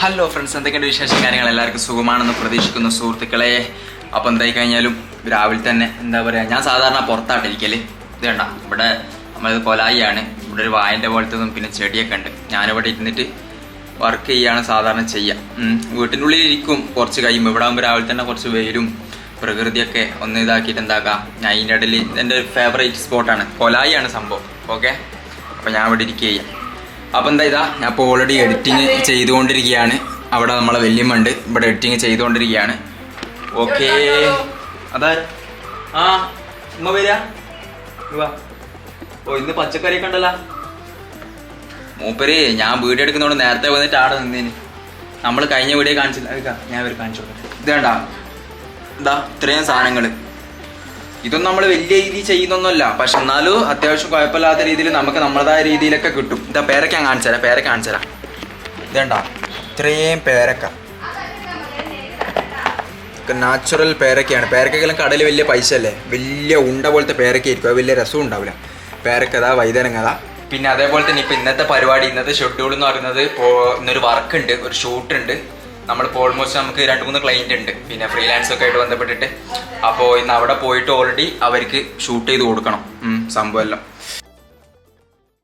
Hello friends, എന്തൊക്കെയുണ്ട് വിശേഷം? കാര്യങ്ങൾ എല്ലാവർക്കും സുഖമാണെന്ന് പ്രതീക്ഷിക്കുന്നു സുഹൃത്തുക്കളെ. അപ്പോൾ എന്തായി കഴിഞ്ഞാലും രാവിലെ തന്നെ എന്താ പറയുക, ഞാൻ സാധാരണ പുറത്തായിട്ടിരിക്കൽ. ഇത് കണ്ട, ഇവിടെ നമ്മളത് കൊലായിയാണ്. ഇവിടെ ഒരു വായൻ്റെ പോലത്തതും പിന്നെ ചെടിയൊക്കെ ഉണ്ട്. ഞാനിവിടെ ഇരുന്നിട്ട് വർക്ക് ചെയ്യാണ് സാധാരണ ചെയ്യുക. വീട്ടിൻ്റെ ഉള്ളിൽ ഇരിക്കും കുറച്ച് കഴിയുമ്പോൾ. ഇവിടെ ആകുമ്പോൾ രാവിലെ തന്നെ കുറച്ച് വെയിലും പ്രകൃതിയൊക്കെ ഒന്ന് ഇതാക്കിയിട്ട് എന്താക്കാം. ഞാൻ അതിൻ്റെ ഇടയിൽ എൻ്റെ ഒരു ഫേവറേറ്റ് സ്പോട്ടാണ്, കൊലായിയാണ് സംഭവം. ഓക്കെ, അപ്പോൾ ഞാൻ ഇവിടെ ഇരിക്കുക. അപ്പം എന്താ ഇതാ, ഞാൻ ഇപ്പോൾ ഓൾറെഡി എഡിറ്റിങ് ചെയ്തുകൊണ്ടിരിക്കുകയാണ്. അവിടെ നമ്മളെ വല്യമ്മ ഉണ്ട്, ഇവിടെ എഡിറ്റിങ് ചെയ്തുകൊണ്ടിരിക്കുകയാണ്. ഓക്കെ, അതാ ആ ഉമ്മ വരിക. ഓ, ഇന്ന് പച്ചക്കറിയൊക്കെ ഉണ്ടല്ലോ. മൂപ്പര് ഞാൻ വീഡിയോ എടുക്കുന്നതുകൊണ്ട് നേരത്തെ വന്നിട്ട് ആടെ നിന്നേന്. നമ്മൾ കഴിഞ്ഞ വീഡിയോ കാണിച്ചില്ല, ഞാൻ ഇവർ കാണിച്ചു കൊടുക്കട്ടെ. ഇത് വേണ്ട, ഇതാ ഇത്രയും സാധനങ്ങൾ. ഇതൊന്നും നമ്മൾ വലിയ രീതിയിൽ ചെയ്യുന്നൊന്നുമല്ല, പക്ഷെ എന്നാലും അത്യാവശ്യം കുഴപ്പമില്ലാത്ത രീതിയിൽ നമുക്ക് നമ്മളതായ രീതിയിലൊക്കെ കിട്ടും. ഇതാ പേരക്ക ഞാൻ കാണിച്ചു തരാം, പേരക്ക കാണിച്ചു തരാം. ഇതേണ്ട, ഇത്രയും പേരക്ക നാച്ചുറൽ പേരക്കയാണ്. പേരക്കെല്ലാം കടയിൽ വലിയ പൈസ അല്ലേ, വലിയ ഉണ്ട പോലത്തെ പേരക്ക ആയിരിക്കും, അത് വലിയ രസവും ഉണ്ടാവില്ല. പേരക്കതാ, വൈതനങ്ങതാ. പിന്നെ അതേപോലെ തന്നെ ഇപ്പം ഇന്നത്തെ പരിപാടി, ഇന്നത്തെ ഷെഡ്യൂൾ എന്ന് പറയുന്നത്, ഇപ്പോൾ ഇന്നൊരു വർക്ക് ഉണ്ട്, ഒരു ഷൂട്ട് ഉണ്ട്. നമ്മളിപ്പോൾ ഓൾമോസ്റ്റ് നമുക്ക് 2-3 ക്ലയൻറ്റ് ഉണ്ട്, പിന്നെ ഫ്രീലാൻസൊക്കെ ആയിട്ട് ബന്ധപ്പെട്ടിട്ട്. അപ്പോൾ ഇന്ന് അവിടെ പോയിട്ട് ഓൾറെഡി അവർക്ക് ഷൂട്ട് ചെയ്ത് കൊടുക്കണം സംഭവമെല്ലാം.